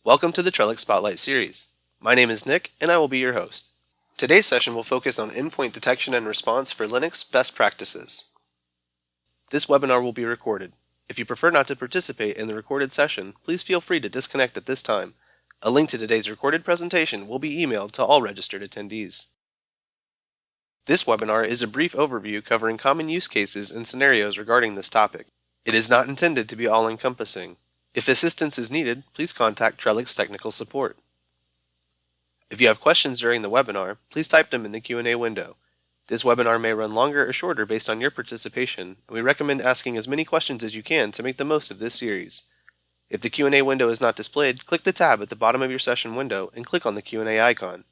Welcome to the Trellix Spotlight series. My name is Nick, and I will be your host. Today's session will focus on endpoint detection and response for Linux best practices. This webinar will be recorded. If you prefer not to participate in the recorded session, please feel free to disconnect at this time. A link to today's recorded presentation will be emailed to all registered attendees. This webinar is a brief overview covering common use cases and scenarios regarding this topic. It is not intended to be all-encompassing. If assistance is needed, please contact Trellix Technical Support. If you have questions during the webinar, please type them in the Q&A window. This webinar may run longer or shorter based on your participation, and we recommend asking as many questions as you can to make the most of this series. If the Q&A window is not displayed, click the tab at the bottom of your session window and click on the Q&A icon.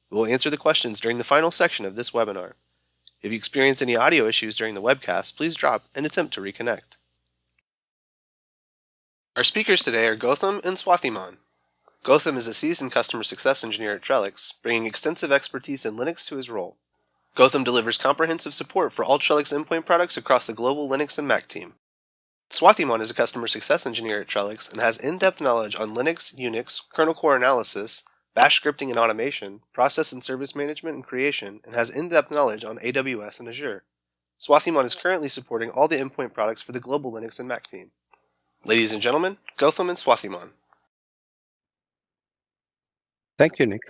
We will answer the questions during the final section of this webinar. If you experience any audio issues during the webcast, please drop and attempt to reconnect. Our speakers today are Gautam and Swathiman. Gautam is a seasoned customer success engineer at Trellix, bringing extensive expertise in Linux to his role. Gautam delivers comprehensive support for all Trellix endpoint products across the global Linux and Mac team. Swathiman is a customer success engineer at Trellix and has in-depth knowledge on Linux, Unix, kernel core analysis, bash scripting and automation, process and service management and creation, and has in-depth knowledge on AWS and Azure. Swathiman is currently supporting all the endpoint products for the global Linux and Mac team. Ladies and gentlemen, Gautam and Swathiman. Thank you, Nick.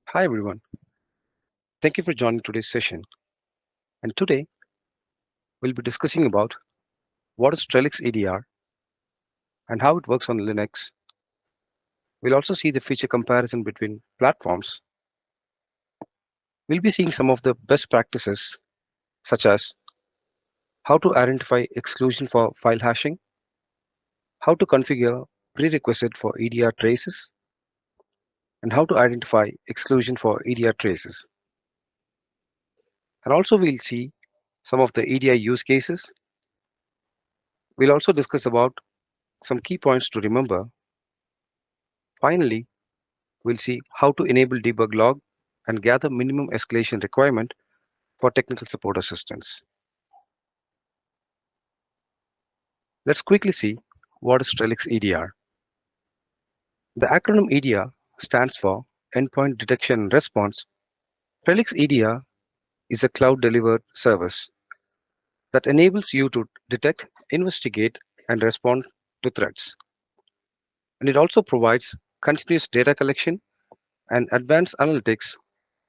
Hi, everyone. Thank you for joining today's session. And today, we'll be discussing about what is Trellix EDR and how it works on Linux. We'll also see the feature comparison between platforms. We'll be seeing some of the best practices, such as how to identify exclusion for file hashing, how to configure prerequisite for EDR traces, and how to identify exclusion for EDR traces. And also, we'll see some of the EDR use cases. We'll also discuss about some key points to remember. Finally, we'll see how to enable debug log and gather minimum escalation requirement for technical support assistance. Let's quickly see what is Trellix EDR. The acronym EDR stands for Endpoint Detection and Response. Trellix EDR is a cloud-delivered service that enables you to detect, investigate, and respond to threats. And it also provides continuous data collection and advanced analytics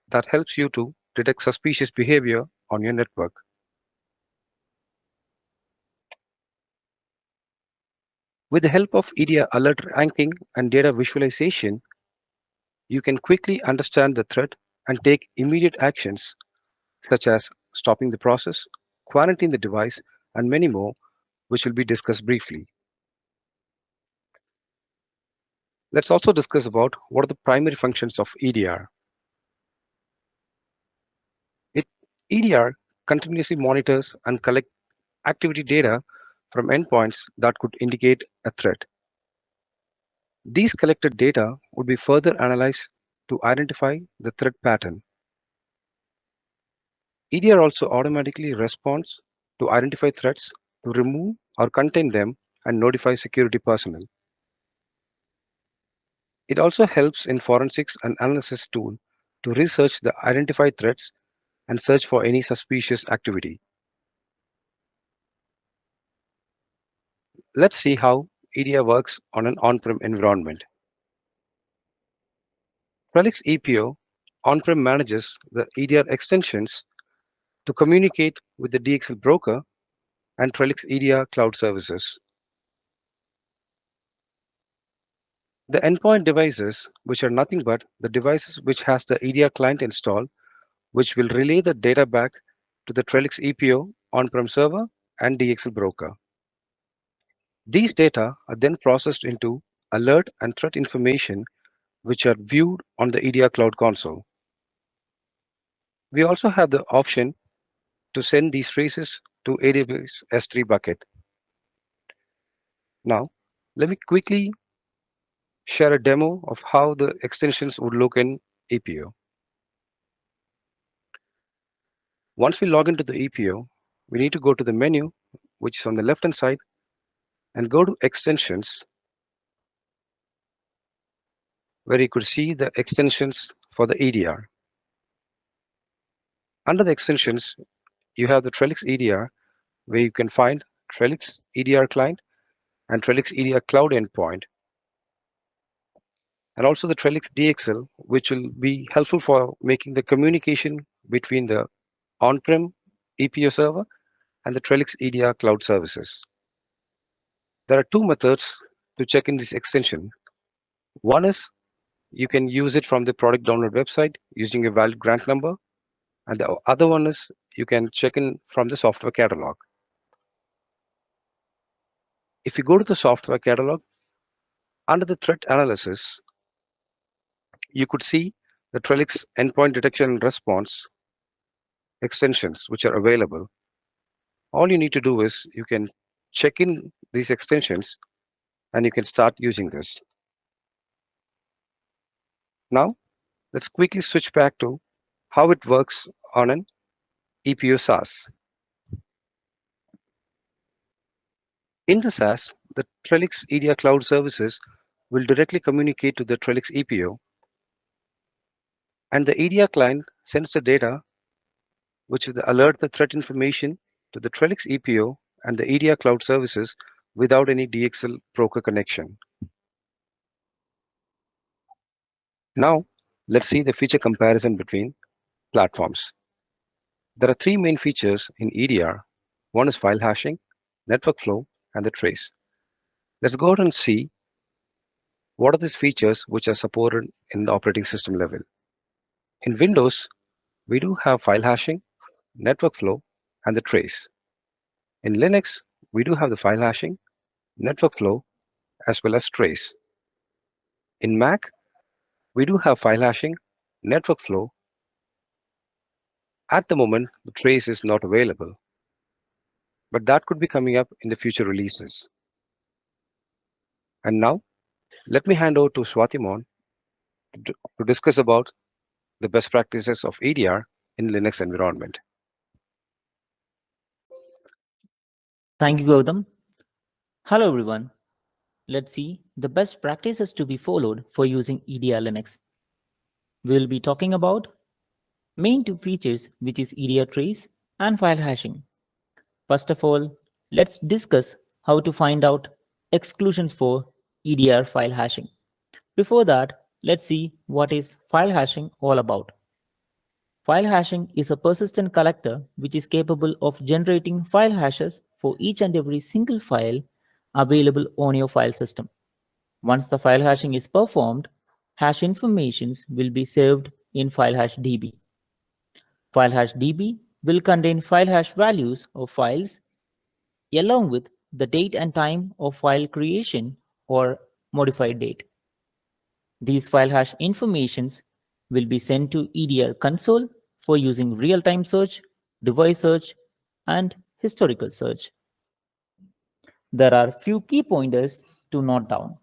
that helps you to detect suspicious behavior on your network. With the help of EDR alert ranking and data visualization, you can quickly understand the threat and take immediate actions, such as stopping the process, quarantine the device, and many more, which will be discussed briefly. Let's also discuss about what are the primary functions of EDR. EDR continuously monitors and collects activity data from endpoints that could indicate a threat. These collected data would be further analyzed to identify the threat pattern. EDR also automatically responds to identify threats, to remove or contain them, and notify security personnel. It also helps in forensics and analysis tool to research the identified threats and search for any suspicious activity. Let's see how EDR works on an on-prem environment. Trellix EPO on-prem manages the EDR extensions to communicate with the DXL broker and Trellix EDR cloud services. The endpoint devices, which are nothing but the devices which has the EDR client installed, which will relay the data back to the Trellix EPO on-prem server and DXL broker. These data are then processed into alert and threat information, which are viewed on the EDR Cloud Console. We also have the option to send these traces to AWS S3 bucket. Now, let me quickly share a demo of how the extensions would look in EPO. Once we log into the EPO, we need to go to the menu, which is on the left-hand side, and go to Extensions. where you could see the extensions for the EDR. Under the extensions, you have the Trellix EDR, where you can find Trellix EDR client and Trellix EDR cloud endpoint, and also the Trellix DXL, which will be helpful for making the communication between the on-prem EPO server and the Trellix EDR cloud services. There are two methods to check in this extension. One is you can use it from the product download website using a valid grant number, and the other one is you can check in from the software catalog. If you go to the software catalog, under the threat analysis, you could see the Trellix endpoint detection and response extensions which are available. All you need to do is you can check in these extensions and you can start using this. Now, let's quickly switch back to how it works on an EPO SaaS. In the SaaS, the Trellix EDR cloud services will directly communicate to the Trellix EPO, and the EDR client sends the data, which is the alert the threat information, to the Trellix EPO and the EDR cloud services without any DXL broker connection. Now, let's see the feature comparison between platforms. There are three main features in EDR. One is file hashing, network flow, and the trace. Let's go ahead and see what are these features which are supported in the operating system level. In Windows, we do have file hashing, network flow, and the trace. In Linux, we do have the file hashing, network flow, as well as trace. In Mac, we do have file hashing, network flow. At the moment, the trace is not available, but that could be coming up in the future releases. And now, let me hand over to Swatimon to discuss about the best practices of EDR in Linux environment. Thank you, Gautam. Hello, everyone. Let's see the best practices to be followed for using EDR Linux. We will be talking about main two features, which is EDR trace and file hashing. First of all, let's discuss how to find out exclusions for EDR file hashing. Before that, let's see what is file hashing all about. File hashing is a persistent collector which is capable of generating file hashes for each and every single file available on your file system. Once the file hashing is performed, hash informations will be saved in file hash DB. File hash DB will contain file hash values of files along with the date and time of file creation or modified date. These file hash informations will be sent to EDR Console for using real-time search, device search, and historical search. There are few key pointers to note down.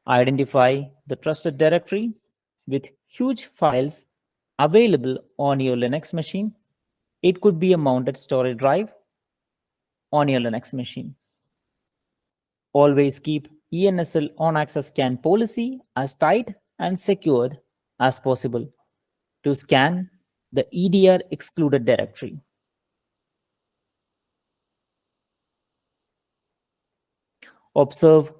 Identify the trusted directory with huge files available on your Linux machine. It could be a mounted storage drive on your Linux machine. Always keep ENSL on-access scan policy as tight and secured as possible to scan the EDR excluded directory. Observe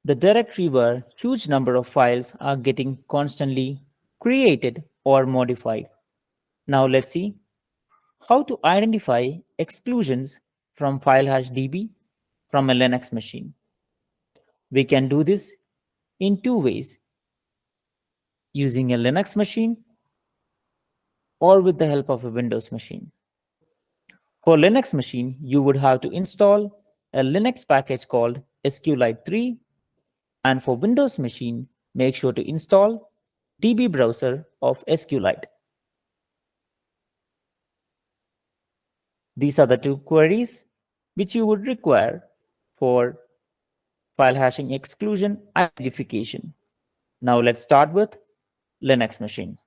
the directory where huge number of files are getting constantly created or modified. Now let's see how to identify exclusions from file hash DB from a Linux machine. We can do this in two ways, using a Linux machine or with the help of a Windows machine. For Linux machine, you would have to install a Linux package called SQLite 3, and for Windows machine, make sure to install DB browser of SQLite. These are the two queries which you would require for file hashing exclusion identification. Now let's start with Linux machine.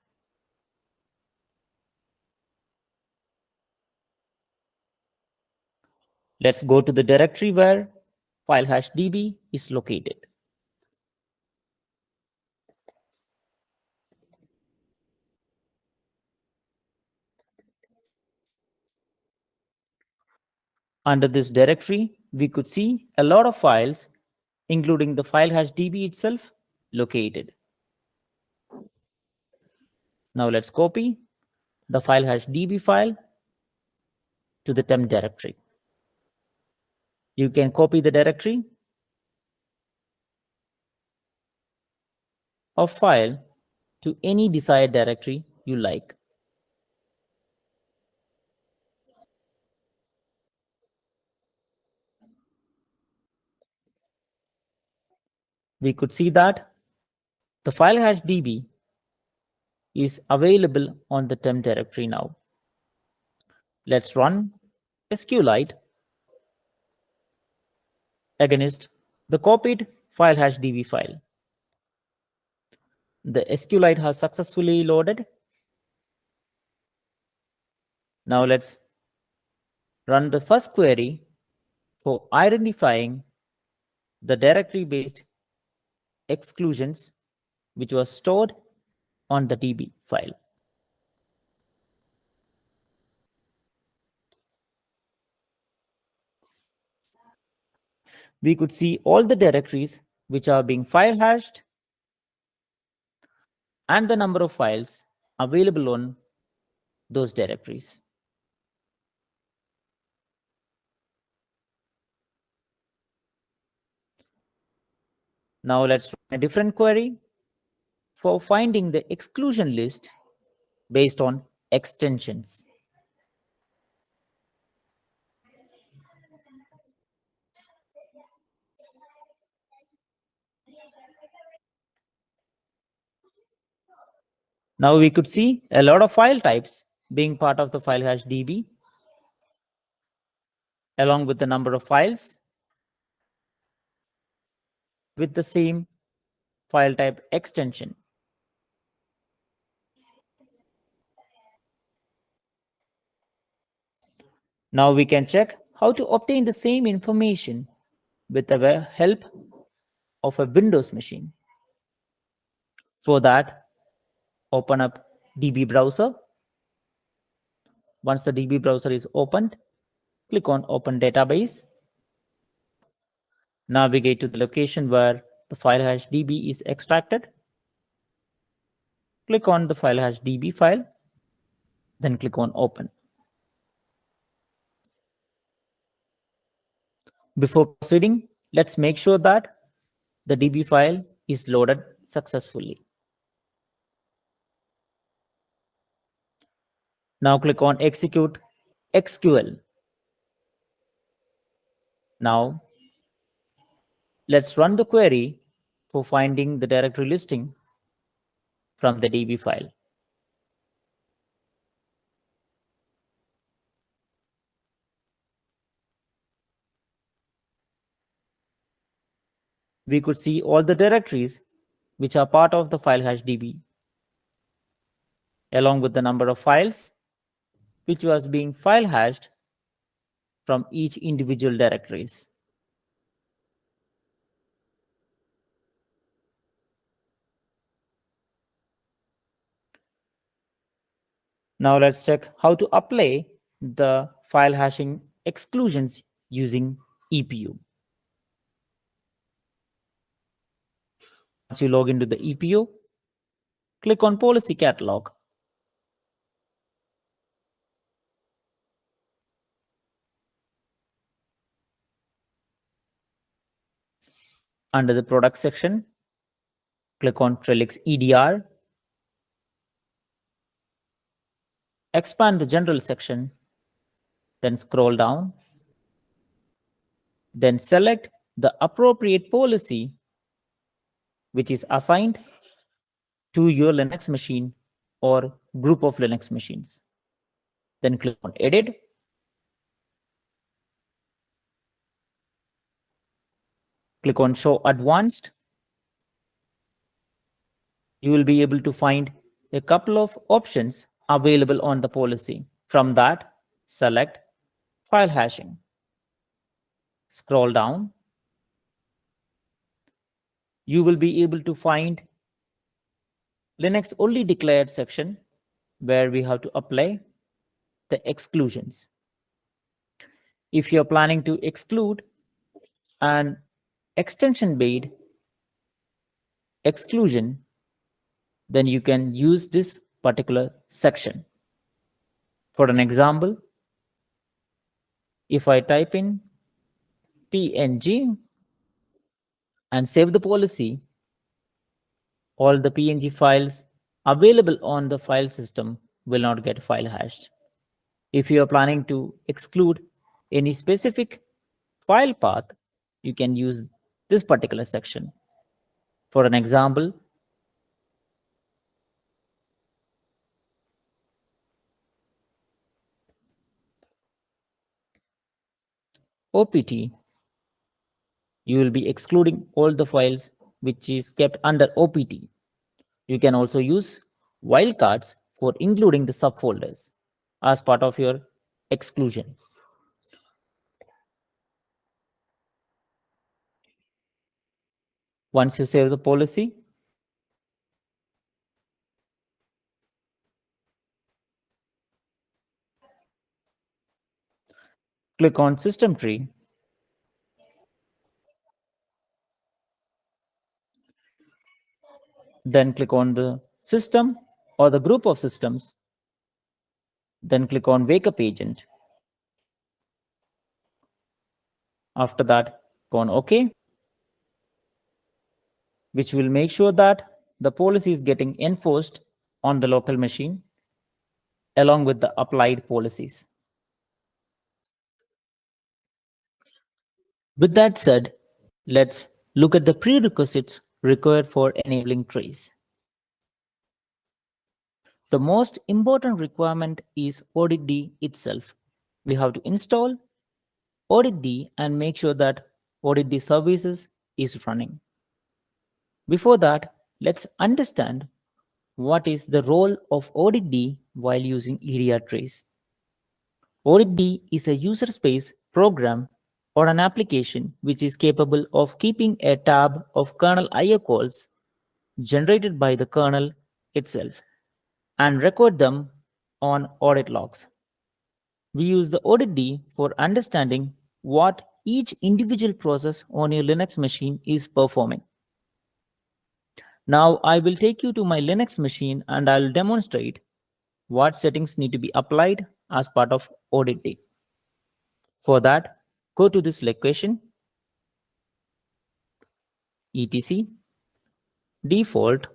Let's go to the directory where file hash DB is located. Under this directory, we could see a lot of files, including the file hash db itself located. Now let's copy the file hash db file to the temp directory. You can copy the directory or file to any desired directory you like. We could see that the file hash db is available on the temp directory now. Let's run SQLite against the copied file hash db file. The SQLite has successfully loaded. Now let's run the first query for identifying the directory-based exclusions which was stored on the db file. We could see all the directories which are being file hashed and the number of files available on those directories. Now let's run a different query for finding the exclusion list based on extensions. Now we could see a lot of file types being part of the file hash db, along with the number of files with the same file type extension. Now we can check how to obtain the same information with the help of a Windows machine. For that, open up DB browser. Once the DB browser is opened, click on Open Database. Navigate to the location where the file hash DB is extracted. Click on the file hash DB file, then click on Open. Before proceeding, let's make sure that the DB file is loaded successfully. Now click on Execute SQL. Now let's run the query for finding the directory listing from the DB file. We could see all the directories which are part of the file hash DB, along with the number of files which was being file hashed from each individual directories. Now let's check how to apply the file hashing exclusions using EPO. Once you log into the EPO, click on Policy Catalog. Under the Product section, click on Trellix EDR. Expand the General section, then scroll down. Then select the appropriate policy which is assigned to your Linux machine or group of Linux machines. Then click on Edit. Click on Show Advanced. You will be able to find a couple of options available on the policy. From that, select File Hashing. Scroll down. You will be able to find Linux only declared section where we have to apply the exclusions. If you're planning to exclude an extension-based exclusion, then you can use this particular section. For an example, if I type in PNG and save the policy, all the PNG files available on the file system will not get file hashed. If you are planning to exclude any specific file path, you can use this particular section. For an example, OPT, you will be excluding all the files which is kept under OPT. You can also use wildcards for including the subfolders as part of your exclusion. Once you save the policy, click on System Tree. Then click on the system or the group of systems. Then click on Wake Up Agent. After that, go on OK, which will make sure that the policy is getting enforced on the local machine along with the applied policies. With that said, let's look at the prerequisites required for enabling trace. The most important requirement is audit D itself. We have to install audit D and make sure that audit D services is running. Before that, let's understand what is the role of audit D while using EDR trace. Audit D is a user space program or an application which is capable of keeping a tab of kernel IO calls generated by the kernel itself and record them on audit logs. We use the audit D for understanding what each individual process on your Linux machine is performing. Now I will take you to my Linux machine and I'll demonstrate what settings need to be applied as part of audit D. For that, go to this location, etc default,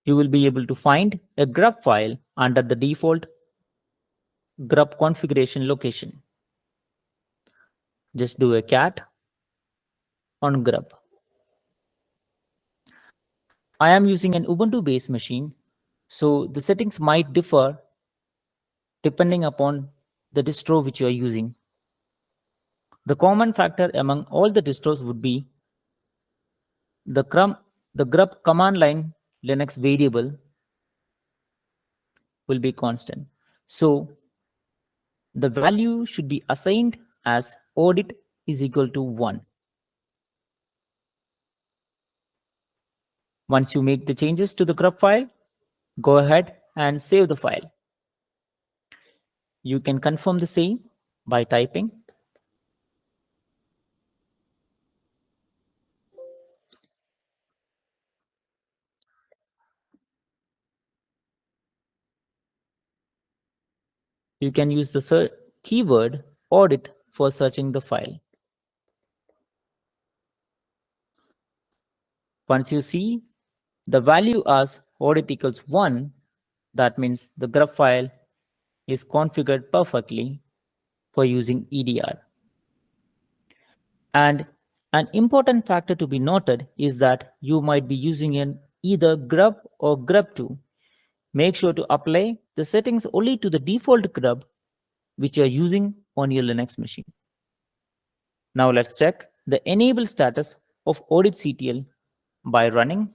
you will be able to find a grub file under the default grub configuration location. Just do a cat on grub. I am using an Ubuntu based machine, so the settings might differ depending upon the distro which you are using. The common factor among all the distros would be the grub command line Linux variable will be constant. So the value should be assigned as audit is equal to 1. Once you make the changes to the grub file, go ahead and save the file. You can confirm the same by typing you can use the keyword audit for searching the file. Once you see the value as audit equals 1, that means the grub file is configured perfectly for using EDR. And an important factor to be noted is that you might be using either grub or grub2. Make sure to apply the settings only to the default grub which you are using on your Linux machine. Now let's check the enable status of auditctl by running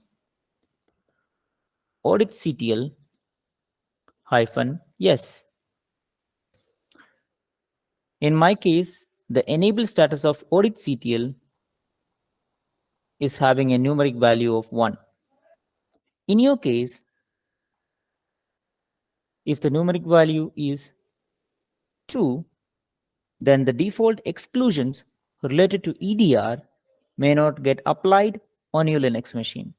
auditctl -yes. In my case, the enable status of auditctl is having a numeric value of 1. In your case, If the numeric value is 2, then the default exclusions related to EDR may not get applied on your Linux machine.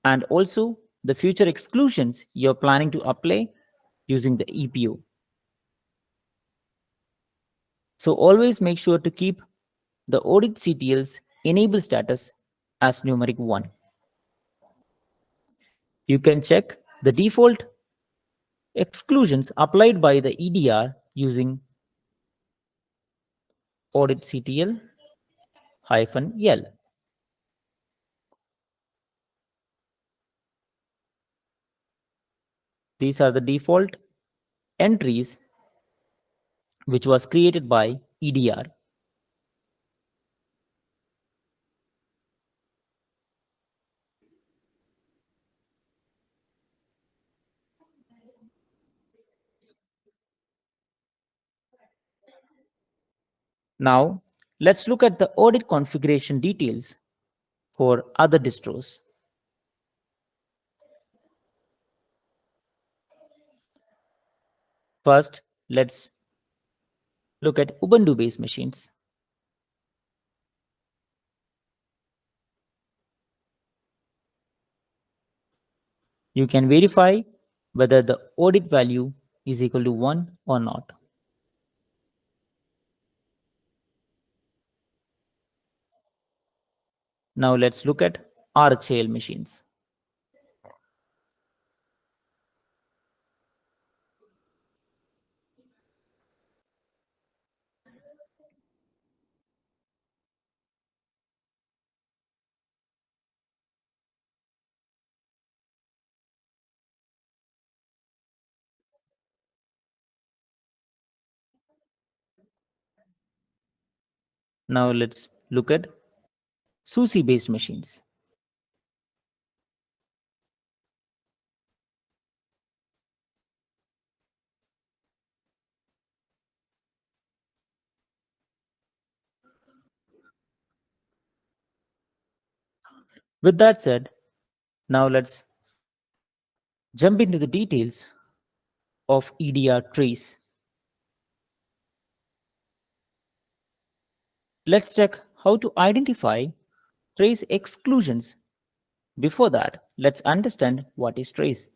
And also the future exclusions you're planning to apply using the EPO. So always make sure to keep the audit CTL's enable status as numeric 1. You can check the default exclusions applied by the EDR using audit CTL -L. These are the default entries which was created by EDR. Now, let's look at the audit configuration details for other distros. First, let's look at Ubuntu-based machines. You can verify whether the audit value is equal to 1 or not. Now let's look at RHAL machines. Now let's look at SUSE-based machines. With that said, now let's jump into the details of EDR trace. Let's check how to identify trace exclusions. Before that, let's understand what is trace.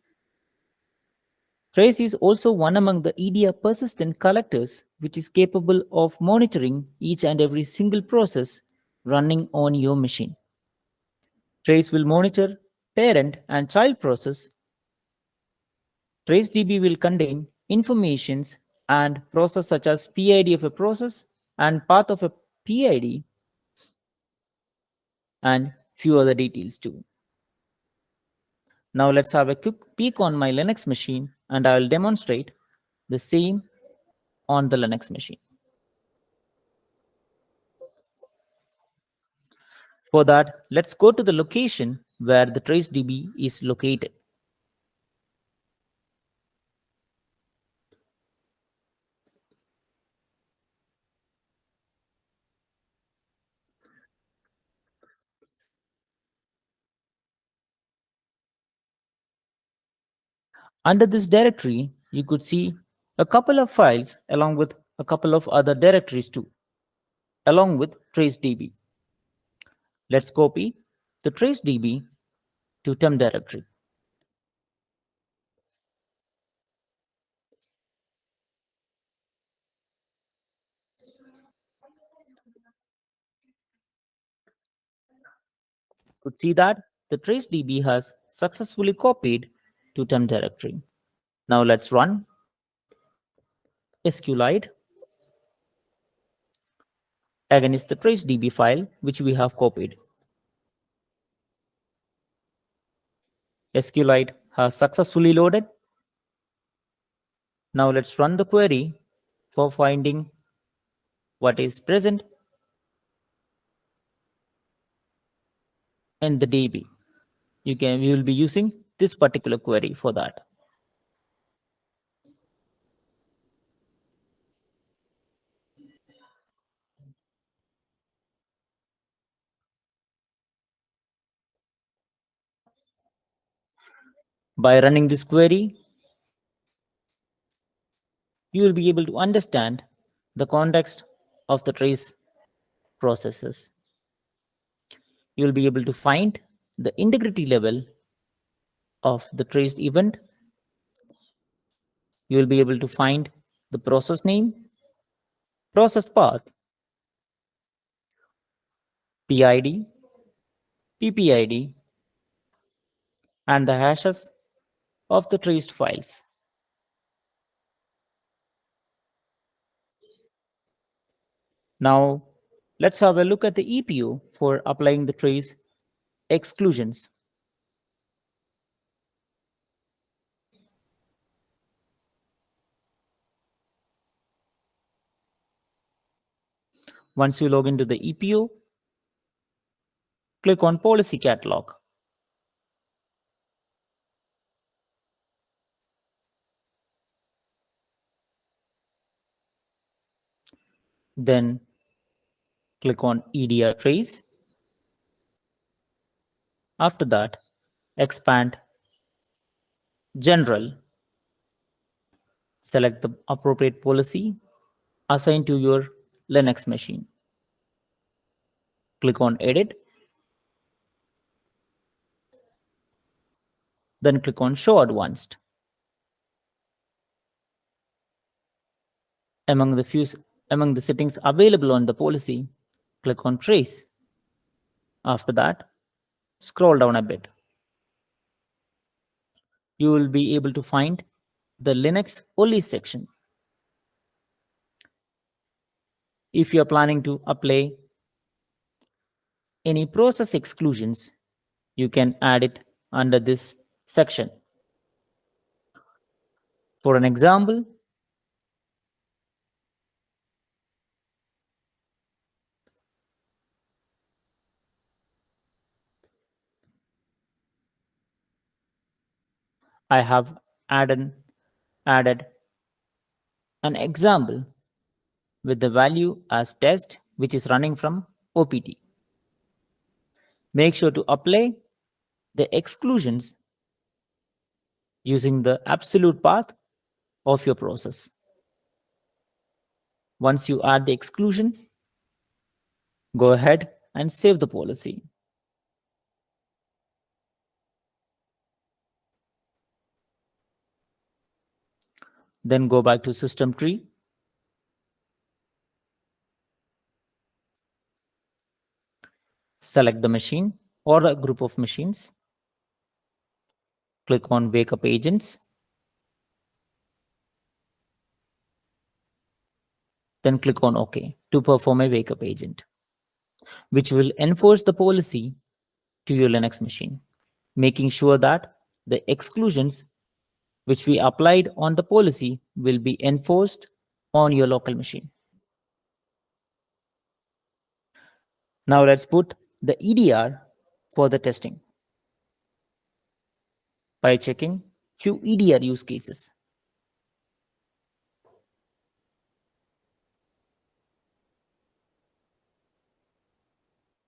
Trace is also one among the EDR persistent collectors which is capable of monitoring each and every single process running on your machine. Trace will monitor parent and child process. TraceDB will contain informations and process such as PID of a process and path of a PID and few other details too. Now let's have a quick peek on my Linux machine and I will demonstrate the same on the Linux machine. For that, let's go to the location where the TraceDB is located. Under this directory, you could see a couple of files along with a couple of other directories too, along with TraceDB. Let's copy the TraceDB to temp directory. You could see that the TraceDB has successfully copied to temp directory. Now let's run SQLite against the TraceDB file which we have copied. SQLite has successfully loaded. Now let's run the query for finding what is present in the DB. We will be using this particular query for that. By running this query, you will be able to understand the context of the trace processes. You will be able to find the integrity level of the traced event. You will be able to find the process name, process path, PID, PPID, and the hashes of the traced files. Now, let's have a look at the EPO for applying the trace exclusions. Once you log into the EPO, click on Policy Catalog. Then click on EDR Trace. After that, expand General. Select the appropriate policy assigned to your Linux machine. Click on Edit. Then click on Show Advanced. Among the settings available on the policy, click on Trace. After that, scroll down a bit. You will be able to find the Linux only section. If you are planning to apply any process exclusions, you can add it under this section. For an example, I have added an example with the value as test, which is running from OPT. Make sure to apply the exclusions using the absolute path of your process. Once you add the exclusion, go ahead and save the policy. Then go back to system tree. Select the machine or a group of machines. Click on Wake Up Agents. Then click on OK to perform a wake up agent, which will enforce the policy to your Linux machine, making sure that the exclusions which we applied on the policy will be enforced on your local machine. Now let's put the EDR for the testing by checking few EDR use cases.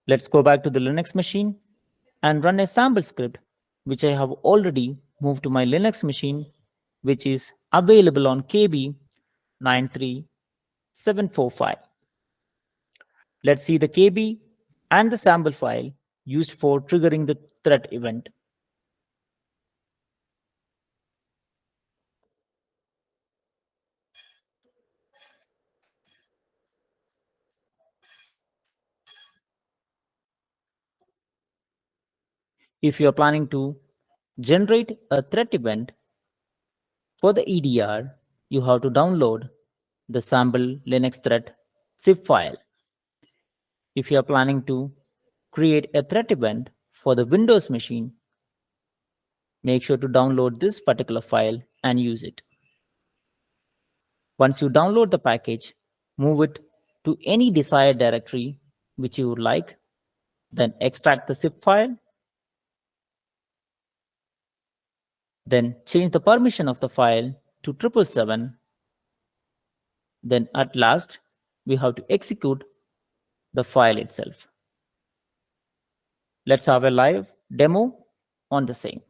Let's go back to the Linux machine and run a sample script, which I have already moved to my Linux machine, which is available on KB 93745. Let's see the KB and the sample file used for triggering the threat event. If you are planning to generate a threat event for the EDR, you have to download the sample Linux threat zip file. If you are planning to create a threat event for the Windows machine, make sure to download this particular file and use it. Once you download the package, move it to any desired directory which you would like, then extract the zip file, then change the permission of the file to 777. Then at last, we have to execute the file itself. Let's have a live demo on the same.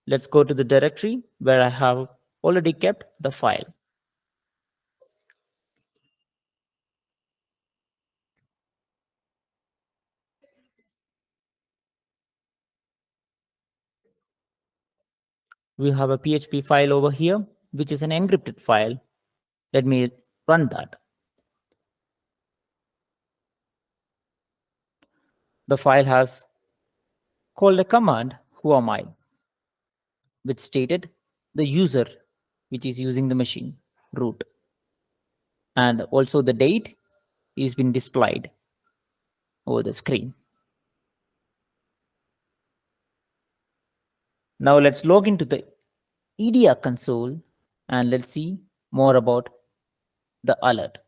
Let's go to the directory where I have already kept the file. We have a PHP file over here, which is an encrypted file. Let me run that. The file has called a command, who am I, which stated the user which is using the machine, root. And also the date is been displayed over the screen. Now let's log into the EDR console and let's see more about the alert.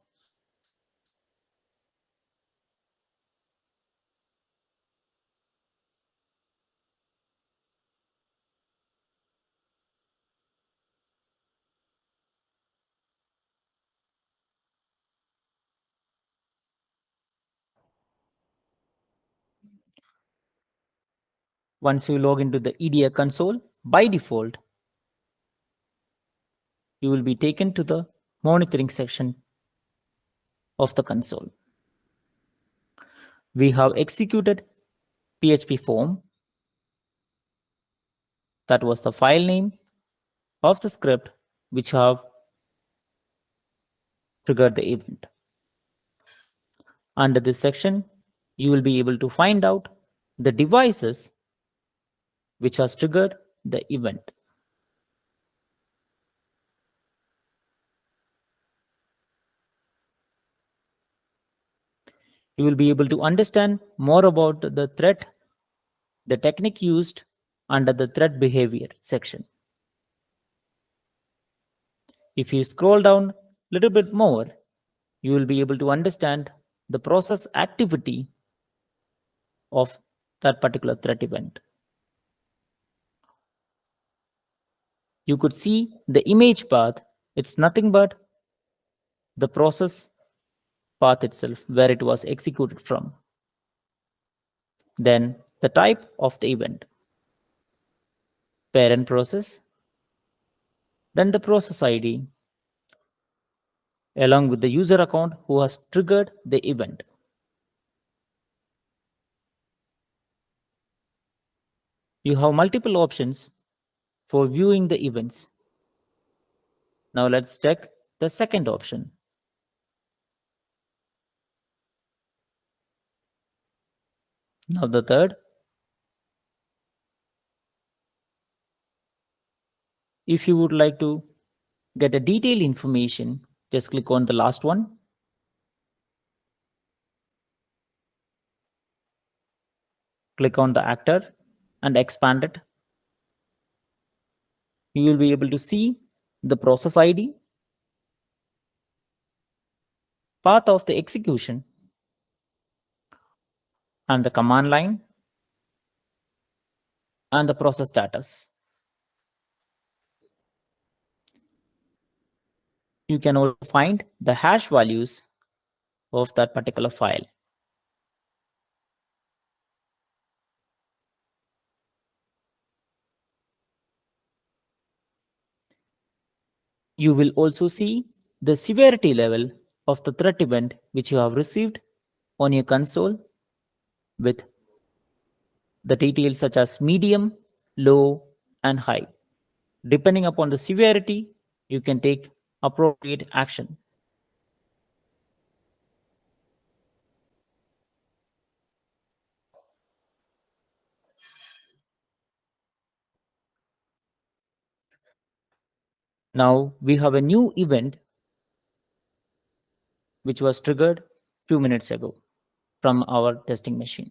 Once you log into the EDR console, by default, you will be taken to the monitoring section of the console. We have executed PHP form. That was the file name of the script which have triggered the event. Under this section, you will be able to find out the devices which has triggered the event. You will be able to understand more about the threat, the technique used under the threat behavior section. If you scroll down a little bit more, you will be able to understand the process activity of that particular threat event. You could see the image path. It's nothing but the process path itself where it was executed from. Then the type of the event, parent process, then the process ID, along with the user account who has triggered the event. You have multiple options for viewing the events. Now let's check the second option. Now the third. If you would like to get a detailed information, just click on the last one. Click on the actor and expand it. You will be able to see the process ID, path of the execution, and the command line, and the process status. You can also find the hash values of that particular file. You will also see the severity level of the threat event which you have received on your console with the details such as medium, low, and high. Depending upon the severity, you can take appropriate action. Now we have a new event which was triggered few minutes ago from our testing machine.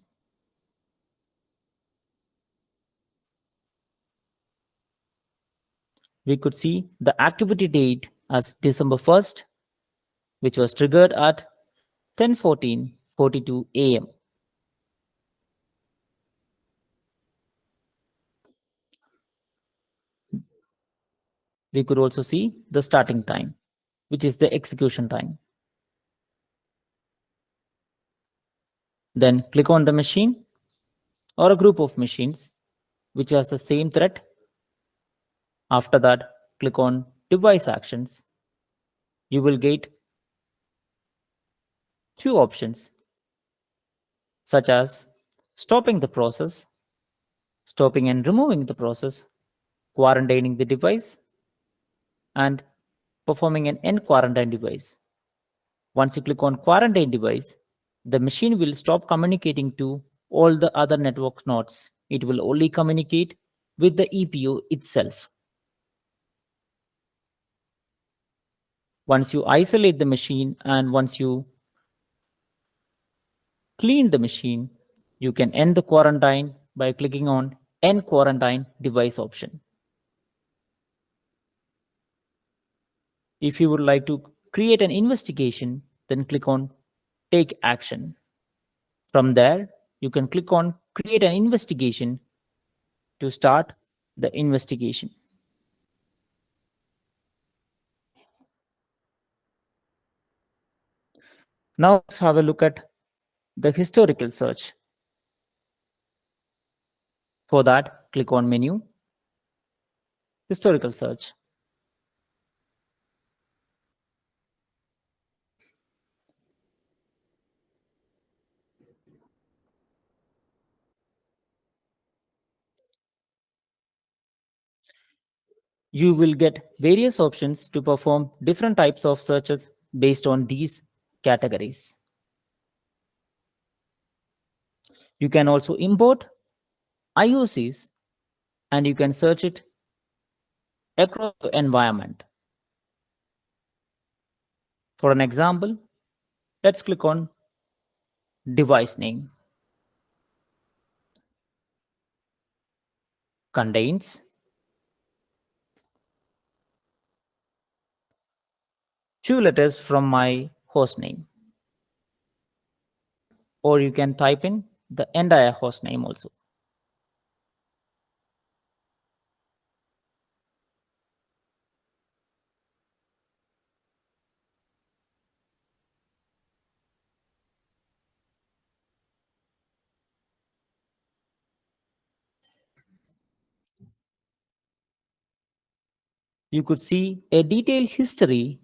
We could see the activity date as December 1st, which was triggered at 10:42 a.m. We could also see the starting time, which is the execution time. Then click on the machine or a group of machines which has the same threat After that, click on Device Actions. You will get two options such as stopping the process, stopping and removing the process, quarantining the device, and performing an end quarantine device. Once you click on quarantine device, the machine will stop communicating to all the other network nodes. It will only communicate with the EPO itself. Once you isolate the machine and once you clean the machine, you can end the quarantine by clicking on End Quarantine Device option. If you would like to create an investigation, then click on Take Action. From there, you can click on Create an Investigation to start the investigation. Now let's have a look at the historical search. For that, click on Menu, Historical Search. You will get various options to perform different types of searches based on these categories. You can also import IOCs and you can search it across the environment. For an example, let's click on device name. Contains two letters from my host name. Or you can type in the entire host name also. You could see a detailed history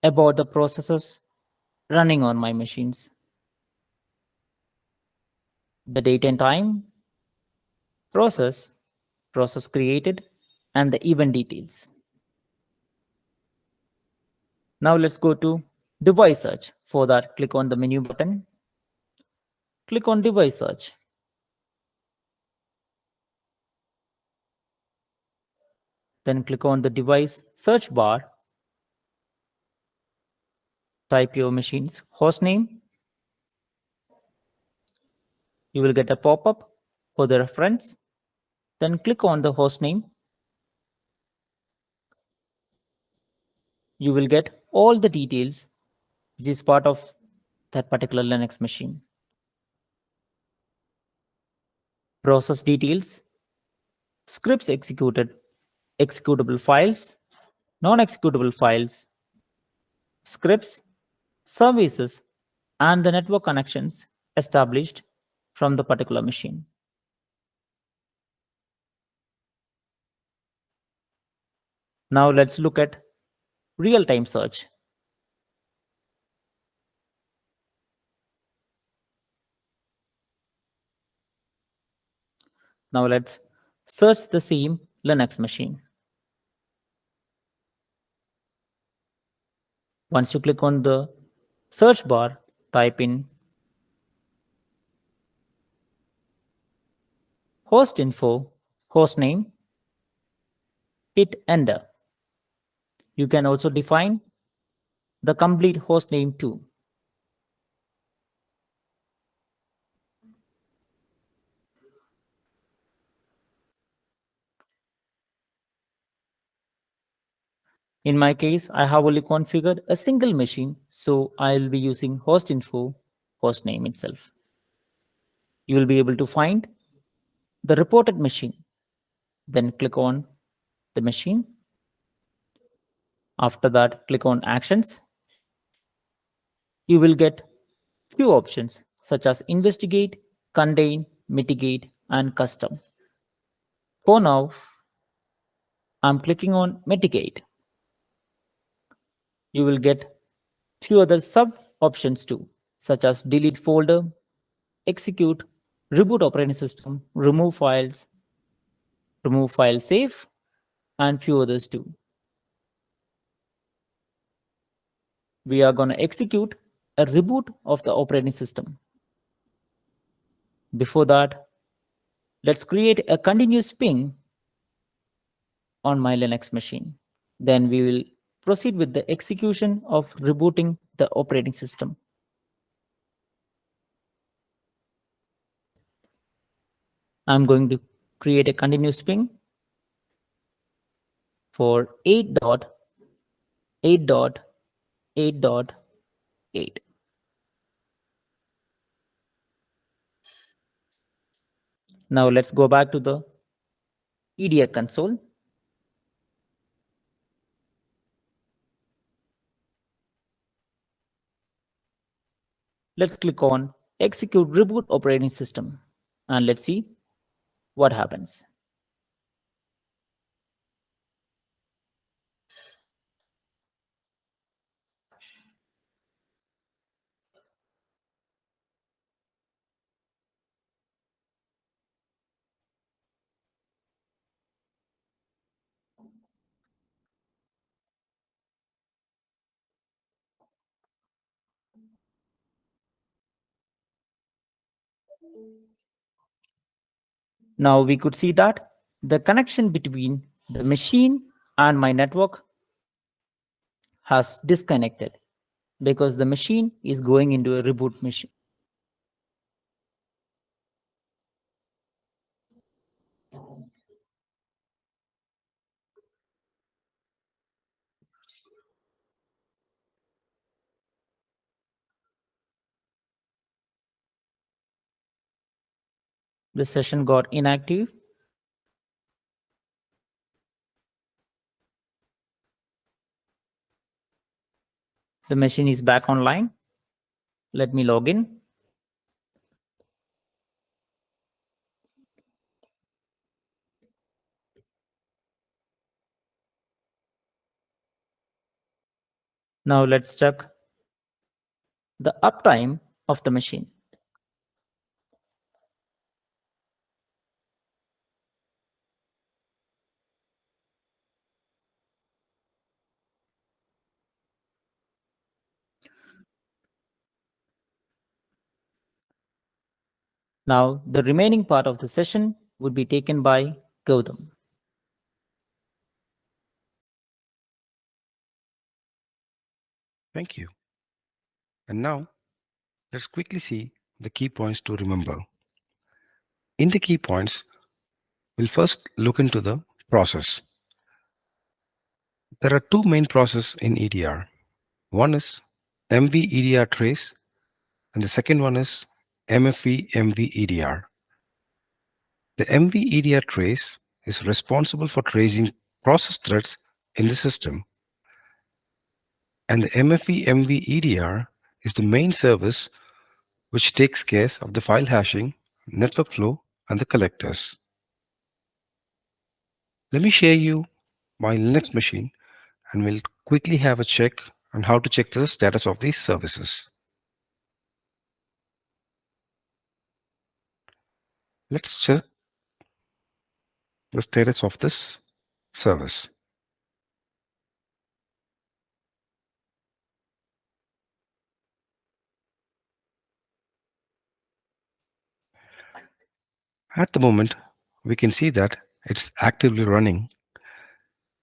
about the processes running on my machines. The date and time, process created, and the event details. Now let's go to device search. For that, click on the menu button. Click on device search. Then click on the device search bar. Type your machine's host name. You will get a pop-up for the reference. Then click on the host name. You will get all the details which is part of that particular Linux machine. Process details, scripts executed, executable files, non-executable files, scripts, services, and the network connections established from the particular machine. Now let's look at real-time search. Now let's search the same Linux machine. Once you click on the search bar, type in host info, host name, hit enter. You can also define the complete host name too. In my case, I have only configured a single machine, so I'll be using host info, host name itself. You will be able to find the reported machine. Then click on the machine. After that, click on Actions. You will get few options such as Investigate, Contain, Mitigate, and Custom. For now, I'm clicking on Mitigate. You will get few other sub options too, such as delete folder, execute, reboot operating system, remove file save, and few others too. We are going to execute a reboot of the operating system. Before that, let's create a continuous ping on my Linux machine. Then we will proceed with the execution of rebooting the operating system. I'm going to create a continuous ping for 8.8.8.8. Now let's go back to the EDR console. Let's click on execute reboot operating system and let's see what happens. Now we could see that the connection between the machine and my network has disconnected because the machine is going into a reboot machine. The session got inactive. The machine is back online. Let me log in. Now let's check the uptime of the machine. Now the remaining part of the session would be taken by Gautam. Thank you. And now, let's quickly see the key points to remember. In the key points, we'll first look into the process. There are two main processes in EDR. One is MV EDR trace, and the second one is MFE MV EDR. The MV EDR trace is responsible for tracing process threads in the system, and the MFE MV EDR is the main service which takes care of the file hashing, network flow, and the collectors. Let me share you my Linux machine and we'll quickly have a check on how to check the status of these services. Let's check the status of this service. At the moment, we can see that it's actively running,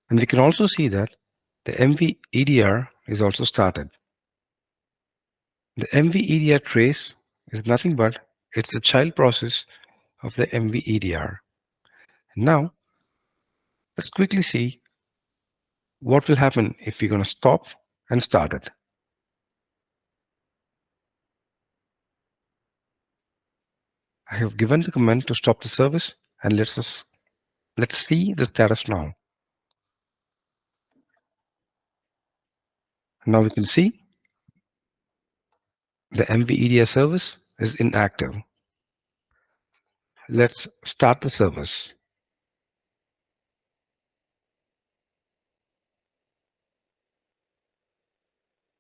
and we can also see that the MV EDR is also started. The MV EDR trace is nothing but it's a child process of the MV EDR. Now, let's quickly see what will happen if we're going to stop and start it. I have given the command to stop the service, and let's see the status now. Now we can see the MV EDR service is inactive. Let's start the service.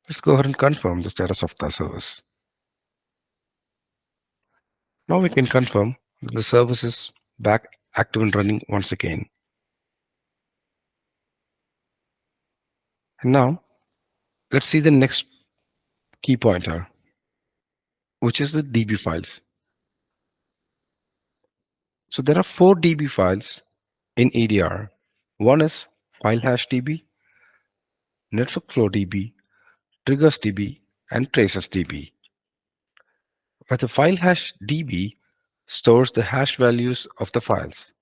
Let's go ahead and confirm the status of the service. Now we can confirm that the service is back active and running once again. And now let's see the next key pointer, which is the DB files. So there are 4 DB files in EDR. One is file hash DB, network flow DB, triggers DB, and traces DB. Where the file hash DB stores the hash values of the files,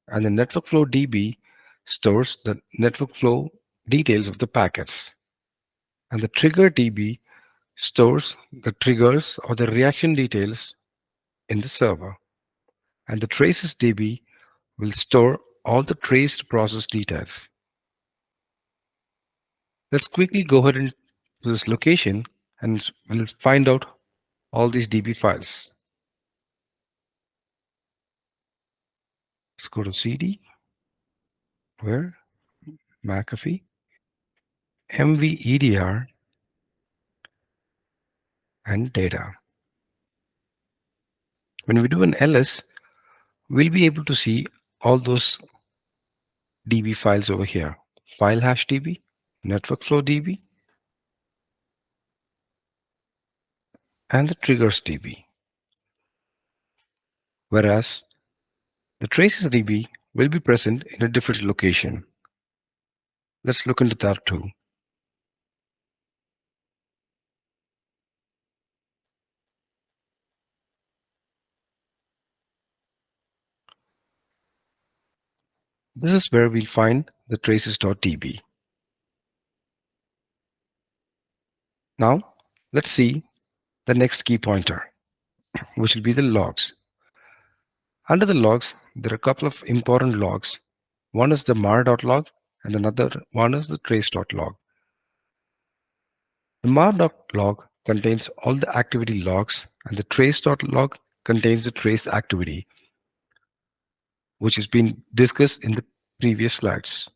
and the network flow DB stores the network flow details of the packets, and the trigger DB stores the triggers or the reaction details in the server, and the traces DB will store all the traced process details. Let's quickly go ahead and to this location and we'll find out all these DB files. Let's go to CD, where McAfee, MVEDR, and data. When we do an ls, we'll be able to see all those DB files over here. File hash DB, network flow DB, and the triggers DB. Whereas the traces DB will be present in a different location. Let's look into that too. This is where we'll find the traces.db. Now, let's see the next key pointer, which will be the logs. Under the logs, there are a couple of important logs. One is the mar.log and another one is the trace.log. The mar.log contains all the activity logs and the trace.log contains the trace activity, which has been discussed in the previous slides.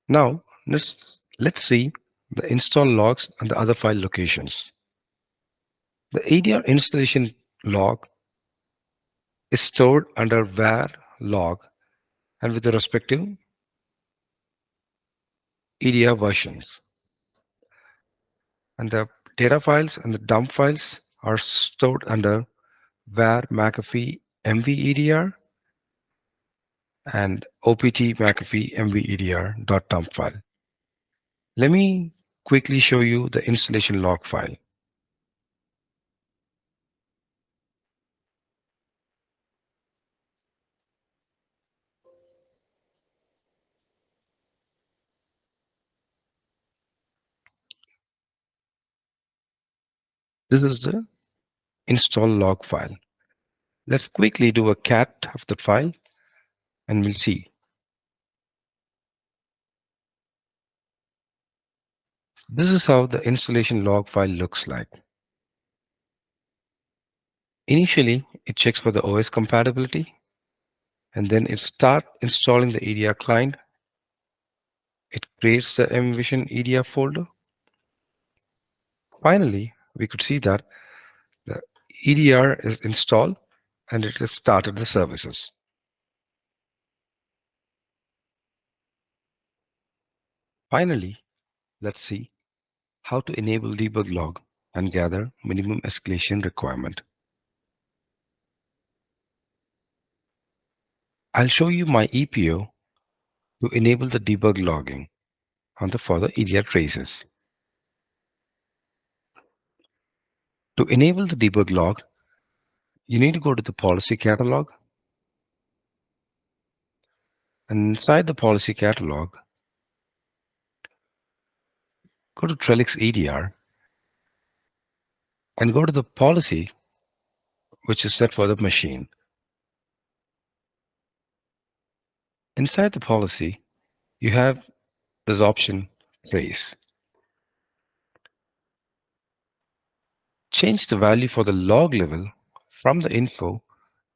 Now, let's see the install logs and the other file locations. The EDR installation log is stored under var log and with the respective EDR versions. And the data files and the dump files are stored under var McAfee MVEDR and opt McAfee MVEDR.dump file. Let me quickly show you the installation log file. This is the install log file. Let's quickly do a cat of the file and we'll see. This is how the installation log file looks like. Initially, it checks for the OS compatibility, and then it starts installing the EDR client. It creates the mvision EDR folder. Finally, we could see that the EDR is installed and it has started the services. Finally, let's see how to enable debug log and gather minimum escalation requirement. I'll show you my EPO to enable the debug logging on the further EDR traces. To enable the debug log, you need to go to the policy catalog, and inside the policy catalog, go to Trellix EDR and go to the policy which is set for the machine. Inside the policy, you have this option trace. Change the value for the log level from the info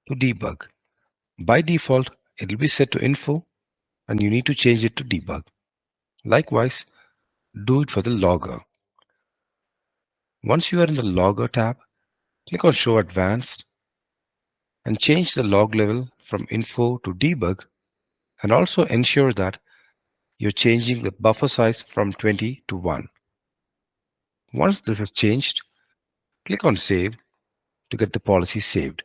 to debug. By default, it will be set to info and you need to change it to debug. Likewise, do it for the logger. Once you are in the Logger tab, click on Show Advanced and change the log level from Info to Debug, and also ensure that you're changing the buffer size from 20 to 1. Once this is changed, click on Save to get the policy saved.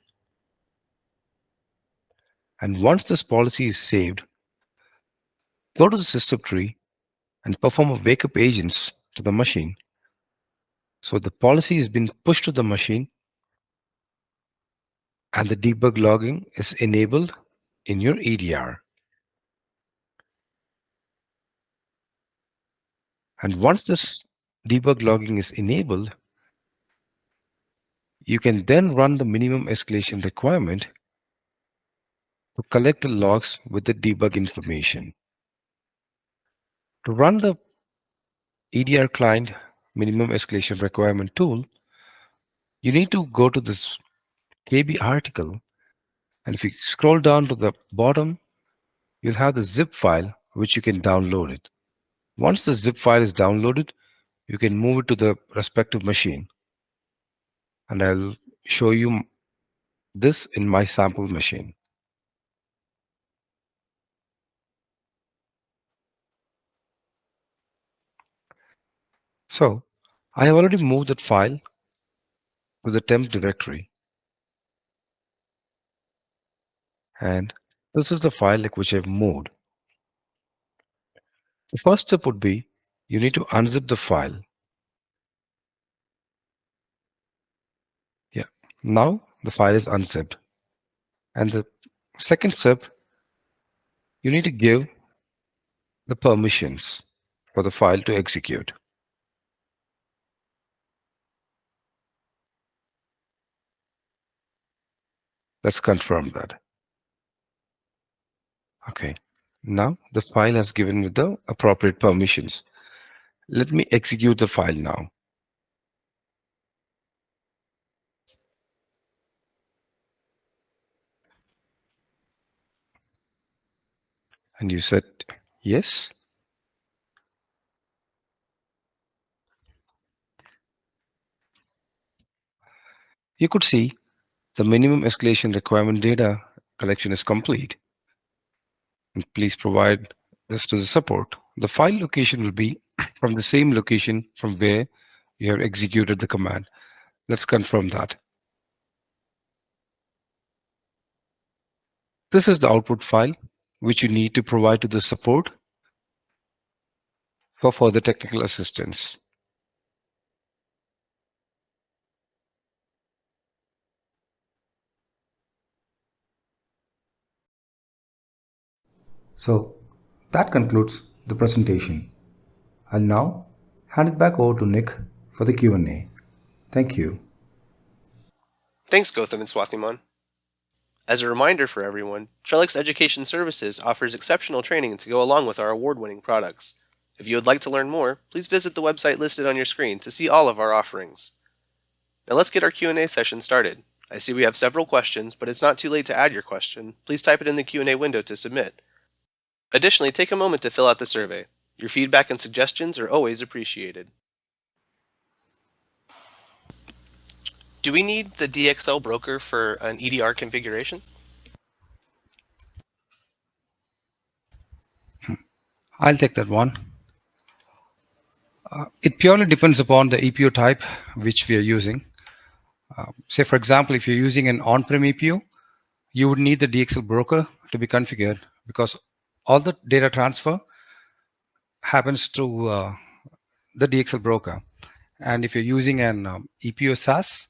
And once this policy is saved, go to the system tree and perform a wake up agents to the machine. So the policy has been pushed to the machine and the debug logging is enabled in your EDR. And once this debug logging is enabled, you can then run the minimum escalation requirement to collect the logs with the debug information. To run the EDR client minimum escalation requirement tool, you need to go to this KB article, and if you scroll down to the bottom, you'll have the zip file which you can download it. Once the zip file is downloaded, you can move it to the respective machine. And I'll show you this in my sample machine. So I have already moved that file to the temp directory. And this is the file which I've moved. The first step would be you need to unzip the file. Yeah, now the file is unzipped. And the second step, you need to give the permissions for the file to execute. Let's confirm that. Okay, now the file has given me the appropriate permissions. Let me execute the file now. And you said yes. You could see the minimum escalation requirement data collection is complete. And please provide this to the support. The file location will be from the same location from where you have executed the command. Let's confirm that. This is the output file which you need to provide to the support for further technical assistance. So that concludes the presentation. I'll now hand it back over to Nick for the Q&A. Thank you. Thanks, Gautam and Swathiman. As a reminder for everyone, Trellix Education Services offers exceptional training to go along with our award-winning products. If you would like to learn more, please visit the website listed on your screen to see all of our offerings. Now let's get our Q&A session started. I see we have several questions, but it's not too late to add your question. Please type it in the Q&A window to submit. Additionally, take a moment to fill out the survey. Your feedback and suggestions are always appreciated. Do we need the DXL broker for an EDR configuration? I'll take that one. It purely depends upon the EPO type which we are using. Say, for example, if you're using an on-prem EPO, you would need the DXL broker to be configured because all the data transfer happens through the DXL broker. And if you're using an EPO SaaS,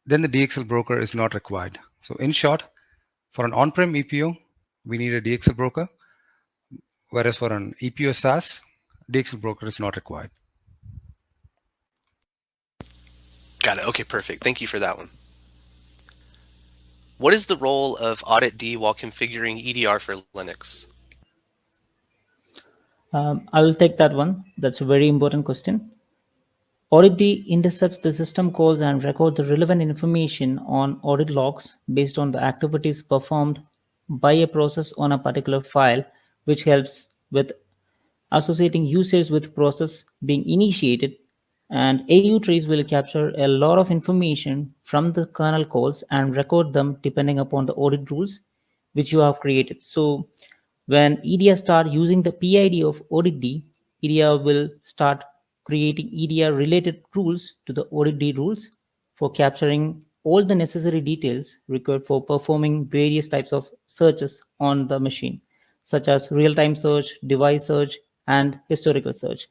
then the DXL broker is not required. So in short, for an on-prem EPO, we need a DXL broker, whereas for an EPO SaaS, DXL broker is not required. Got it. Okay, perfect. Thank you for that one. What is the role of Audit D while configuring EDR for Linux? I will take that one. That's a very important question. Audit D intercepts the system calls and record the relevant information on audit logs based on the activities performed by a process on a particular file, which helps with associating users with process being initiated, and AU trees will capture a lot of information from the kernel calls and record them depending upon the audit rules which you have created. So when EDR start using the PID of audit D, EDR will start creating EDR related rules to the audit D rules for capturing all the necessary details required for performing various types of searches on the machine, such as real-time search, device search, and historical search.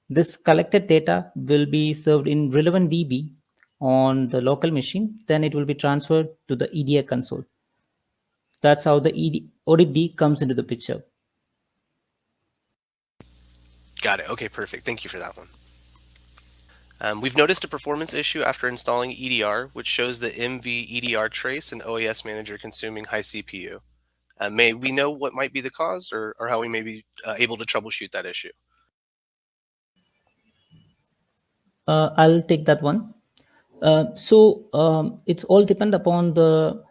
This collected data will be served in relevant DB on the local machine, then it will be transferred to the EDR console. That's how the audit D comes into the picture. Got it. Okay, perfect. Thank you for that one. We've noticed a performance issue after installing EDR, which shows the MV EDR trace and OAS manager consuming high CPU. May we know what might be the cause or how we may be able to troubleshoot that issue? I'll take that one. It's all depend upon the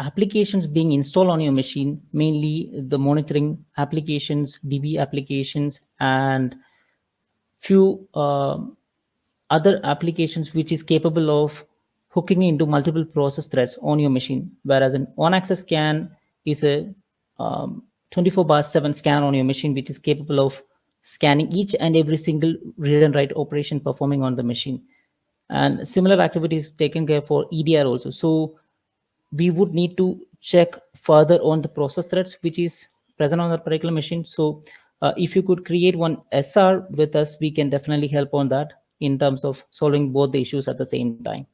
applications being installed on your machine, mainly the monitoring applications, DB applications, and few other applications which is capable of hooking into multiple process threads on your machine. Whereas an on-access scan is a 24/7 scan on your machine, which is capable of scanning each and every single read and write operation performing on the machine. And similar activities taken care for EDR also. So we would need to check further on the process threads which is present on that particular machine. So if you could create one SR with us, we can definitely help on that in terms of solving both the issues at the same time.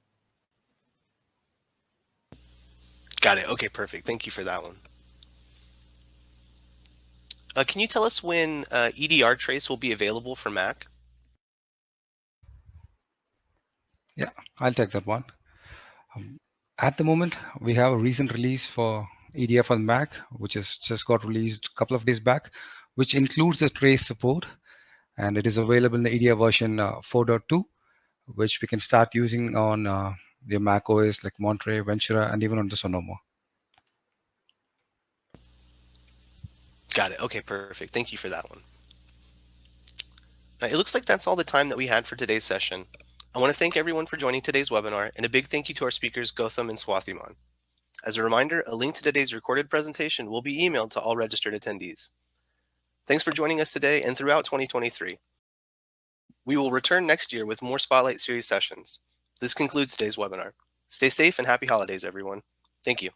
Got it. Okay, perfect. Thank you for that one. Can you tell us when EDR trace will be available for Mac? Yeah, I'll take that one. At the moment, we have a recent release for EDR for Mac, which has just got released a couple of days back, which includes the trace support, and it is available in the EDR version 4.2, which we can start using on your Mac OS like Monterey, Ventura, and even on the Sonoma. Got it. Okay, perfect. Thank you for that one. It looks like that's all the time that we had for today's session. I want to thank everyone for joining today's webinar, and a big thank you to our speakers, Gautam and Swathiman. As a reminder, a link to today's recorded presentation will be emailed to all registered attendees. Thanks for joining us today and throughout 2023. We will return next year with more Spotlight Series sessions. This concludes today's webinar. Stay safe and happy holidays, everyone. Thank you.